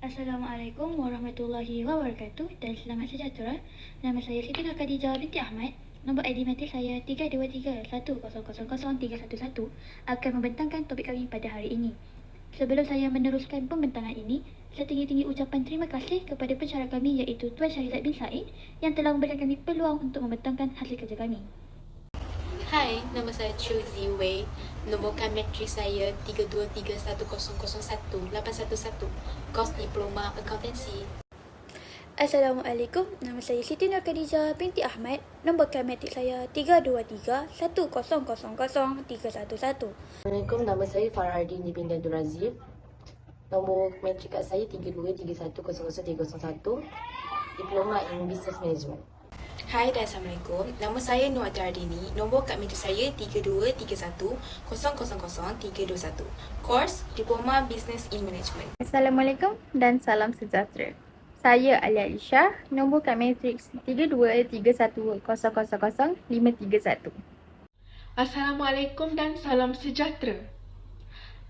Assalamualaikum warahmatullahi wabarakatuh dan selamat sejahtera. Nama saya Siti Nur Khadijah binti Ahmad. Nombor ID matrik saya 32310003111 akan membentangkan topik kami pada hari ini. Sebelum saya meneruskan pembentangan ini, setinggi-tinggi ucapan terima kasih kepada pensyarah kami iaitu Tuan Syahrizad bin Said yang telah memberikan kami peluang untuk membentangkan hasil kerja kami. Hai, nama saya Chu Ziwei. Nomborkan matrik saya 32310018111, kos diploma akuntansi. Assalamualaikum, nama saya Siti Nur Khadijah binti Ahmad. Nombor matrik saya 32310003111. Assalamualaikum, nama saya Farhardin bin Abdul Razif. Nombor matrik kat saya 323100301, Diploma in Business Management. Hai dan Assalamualaikum. Nama saya Nur Ardini. Nombor kad matrik saya 32310000321, kos diploma Business in Management. Assalamualaikum dan salam sejahtera. Saya Alia Isha, nombor kad matriks 32310000531. Assalamualaikum dan salam sejahtera.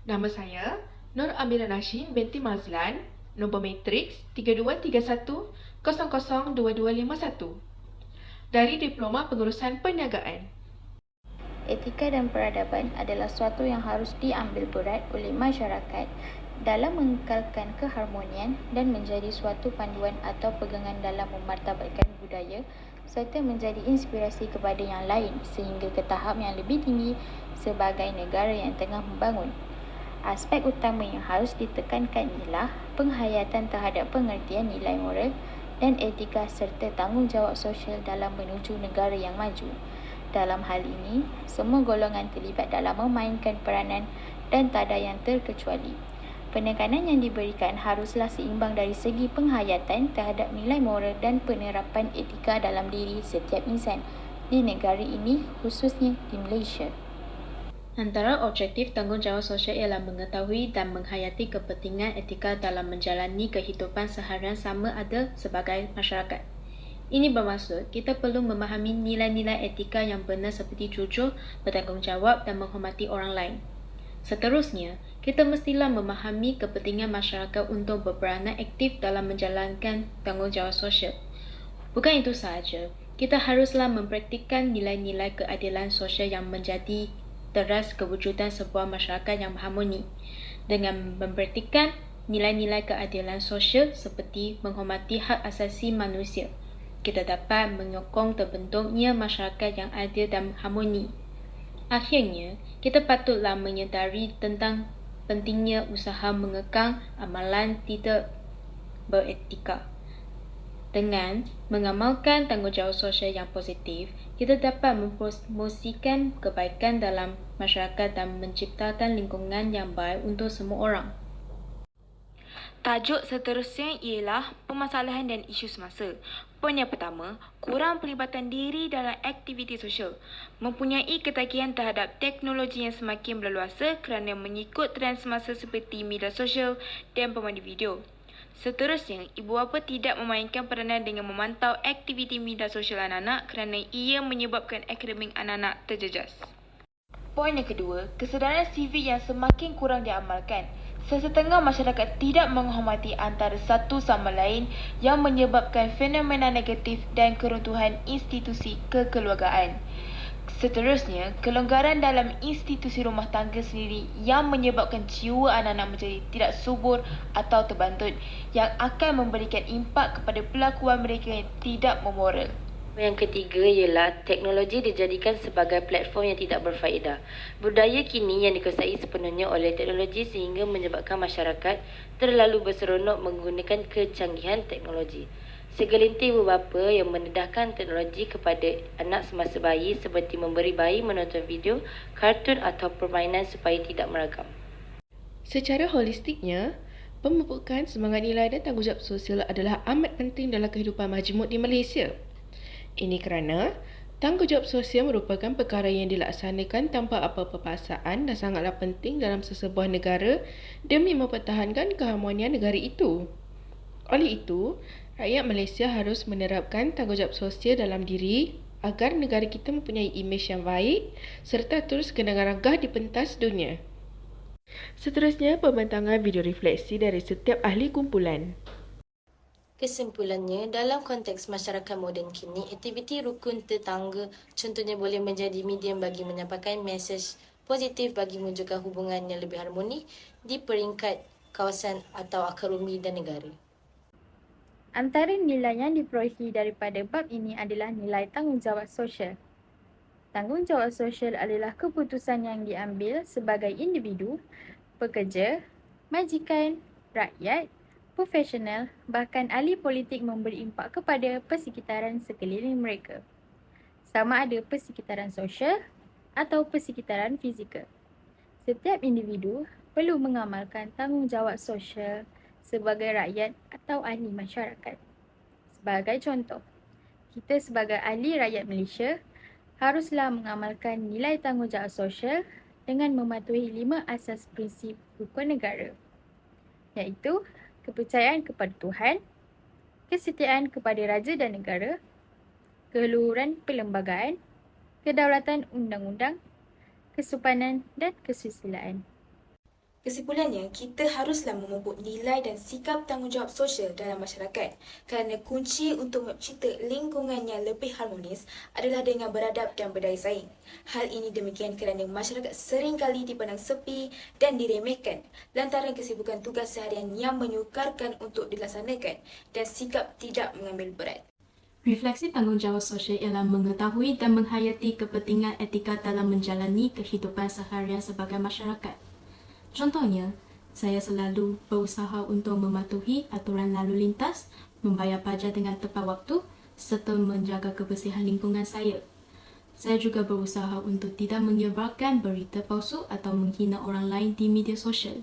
Nama saya Nur Amira Nashin binti Mazlan, nombor matriks 3231002251 dari Diploma Pengurusan Perniagaan. Etika dan peradaban adalah suatu yang harus diambil berat oleh masyarakat dalam mengekalkan keharmonian dan menjadi suatu panduan atau pegangan dalam memartabatkan budaya serta menjadi inspirasi kepada yang lain sehingga ke tahap yang lebih tinggi sebagai negara yang tengah membangun. Aspek utama yang harus ditekankan ialah penghayatan terhadap pengertian nilai moral dan etika serta tanggungjawab sosial dalam menuju negara yang maju. Dalam hal ini, semua golongan terlibat dalam memainkan peranan dan tak ada yang terkecuali. Penekanan yang diberikan haruslah seimbang dari segi penghayatan terhadap nilai moral dan penerapan etika dalam diri setiap insan di negara ini, khususnya di Malaysia. Antara objektif tanggungjawab sosial ialah mengetahui dan menghayati kepentingan etika dalam menjalani kehidupan seharian sama ada sebagai masyarakat. Ini bermaksud kita perlu memahami nilai-nilai etika yang benar seperti jujur, bertanggungjawab dan menghormati orang lain. Seterusnya, kita mestilah memahami kepentingan masyarakat untuk berperanan aktif dalam menjalankan tanggungjawab sosial. Bukan itu sahaja, kita haruslah mempraktikkan nilai-nilai keadilan sosial yang menjadi teras kewujudan sebuah masyarakat yang harmoni. Dengan mempraktikkan nilai-nilai keadilan sosial seperti menghormati hak asasi manusia, kita dapat menyokong terbentuknya masyarakat yang adil dan harmoni. Akhirnya, kita patutlah menyedari tentang pentingnya usaha mengekang amalan tidak beretika. Dengan mengamalkan tanggungjawab sosial yang positif, kita dapat mempromosikan kebaikan dalam masyarakat dan menciptakan lingkungan yang baik untuk semua orang. Tajuk seterusnya ialah permasalahan dan isu semasa. Poin yang pertama, kurang pelibatan diri dalam aktiviti sosial. Mempunyai ketagihan terhadap teknologi yang semakin berleluasa kerana mengikut trend semasa seperti media sosial dan pemandu video. Seterusnya, ibu bapa tidak memainkan peranan dengan memantau aktiviti media sosial anak-anak kerana ia menyebabkan akademik anak-anak terjejas. Poin yang kedua, kesedaran sivik yang semakin kurang diamalkan. Sesetengah masyarakat tidak menghormati antara satu sama lain yang menyebabkan fenomena negatif dan keruntuhan institusi kekeluargaan. Seterusnya, kelonggaran dalam institusi rumah tangga sendiri yang menyebabkan jiwa anak-anak menjadi tidak subur atau terbantut yang akan memberikan impak kepada pelakuan mereka yang tidak memoral. Yang ketiga ialah teknologi dijadikan sebagai platform yang tidak berfaedah. Budaya kini yang dikuasai sepenuhnya oleh teknologi sehingga menyebabkan masyarakat terlalu berseronok menggunakan kecanggihan teknologi. Segelintir ibu bapa yang mendedahkan teknologi kepada anak semasa bayi seperti memberi bayi menonton video, kartun atau permainan supaya tidak meragam. Secara holistiknya, pemupukan semangat nilai dan tanggungjawab sosial adalah amat penting dalam kehidupan majmuk di Malaysia. Ini kerana tanggungjawab sosial merupakan perkara yang dilaksanakan tanpa apa-apa paksaan dan sangatlah penting dalam sesebuah negara demi mempertahankan keharmonian negara itu. Oleh itu, rakyat Malaysia harus menerapkan tanggungjawab sosial dalam diri agar negara kita mempunyai imej yang baik serta terus kedengaran gah di pentas dunia. Seterusnya, pembentangan video refleksi dari setiap ahli kumpulan. Kesimpulannya, dalam konteks masyarakat moden kini, aktiviti rukun tetangga contohnya boleh menjadi medium bagi menyampaikan mesej positif bagi mewujudkan hubungan yang lebih harmoni di peringkat kawasan atau akar umbi dan negara. Antara nilai yang diperolehi daripada bab ini adalah nilai tanggungjawab sosial. Tanggungjawab sosial adalah keputusan yang diambil sebagai individu, pekerja, majikan, rakyat, profesional, bahkan ahli politik memberi impak kepada persekitaran sekeliling mereka. Sama ada persekitaran sosial atau persekitaran fizikal. Setiap individu perlu mengamalkan tanggungjawab sosial sebagai rakyat atau ahli masyarakat. Sebagai contoh, kita sebagai ahli rakyat Malaysia haruslah mengamalkan nilai tanggungjawab sosial dengan mematuhi 5 asas prinsip rukun negara, iaitu kepercayaan kepada Tuhan, kesetiaan kepada raja dan negara, keluhuran perlembagaan, kedaulatan undang-undang, kesopanan dan kesusilaan. Kesimpulannya, kita haruslah memupuk nilai dan sikap tanggungjawab sosial dalam masyarakat kerana kunci untuk mencipta lingkungan yang lebih harmonis adalah dengan beradab dan berdaya saing. Hal ini demikian kerana masyarakat seringkali dipandang sepi dan diremehkan lantaran kesibukan tugas seharian yang menyukarkan untuk dilaksanakan dan sikap tidak mengambil berat. Refleksi tanggungjawab sosial ialah mengetahui dan menghayati kepentingan etika dalam menjalani kehidupan seharian sebagai masyarakat. Contohnya, saya selalu berusaha untuk mematuhi aturan lalu lintas, membayar pajak dengan tepat waktu serta menjaga kebersihan lingkungan saya. Saya juga berusaha untuk tidak menyebarkan berita palsu atau menghina orang lain di media sosial.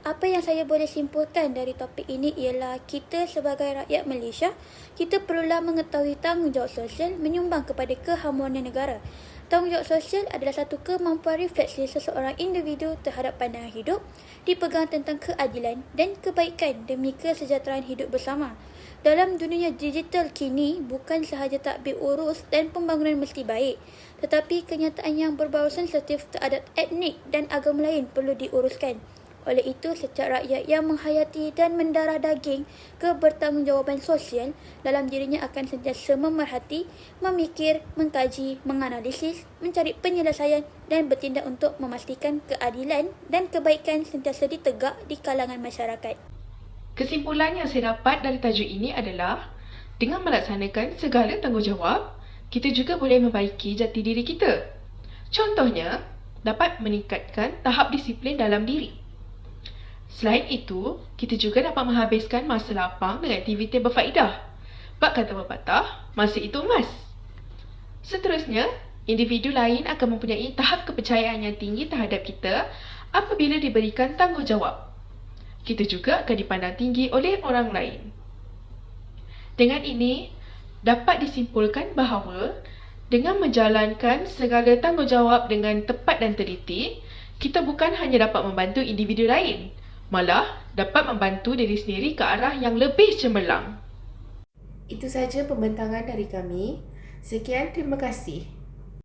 Apa yang saya boleh simpulkan dari topik ini ialah kita sebagai rakyat Malaysia, kita perlulah mengetahui tanggungjawab sosial menyumbang kepada keharmonian negara. Tanggungjawab sosial adalah satu kemampuan refleksi seseorang individu terhadap pandangan hidup, dipegang tentang keadilan dan kebaikan demi kesejahteraan hidup bersama. Dalam dunia digital kini, bukan sahaja takbir urus dan pembangunan mesti baik, tetapi kenyataan yang berbau sensitif terhadap etnik dan agama lain perlu diuruskan. Oleh itu, setiap rakyat yang menghayati dan mendarah daging kebertanggungjawaban sosial dalam dirinya akan sentiasa memerhati, memikir, mengkaji, menganalisis, mencari penyelesaian dan bertindak untuk memastikan keadilan dan kebaikan sentiasa ditegak di kalangan masyarakat. Kesimpulan yang saya dapat dari tajuk ini adalah, dengan melaksanakan segala tanggungjawab, kita juga boleh membaiki jati diri kita. Contohnya, dapat meningkatkan tahap disiplin dalam diri. Selain itu, kita juga dapat menghabiskan masa lapang dengan aktiviti berfaedah. Bab kata pepatah, masa itu emas. Seterusnya, individu lain akan mempunyai tahap kepercayaan yang tinggi terhadap kita apabila diberikan tanggungjawab. Kita juga akan dipandang tinggi oleh orang lain. Dengan ini, dapat disimpulkan bahawa dengan menjalankan segala tanggungjawab dengan tepat dan teliti, kita bukan hanya dapat membantu individu lain, malah dapat membantu diri sendiri ke arah yang lebih cemerlang. Itu sahaja pembentangan dari kami. Sekian, terima kasih.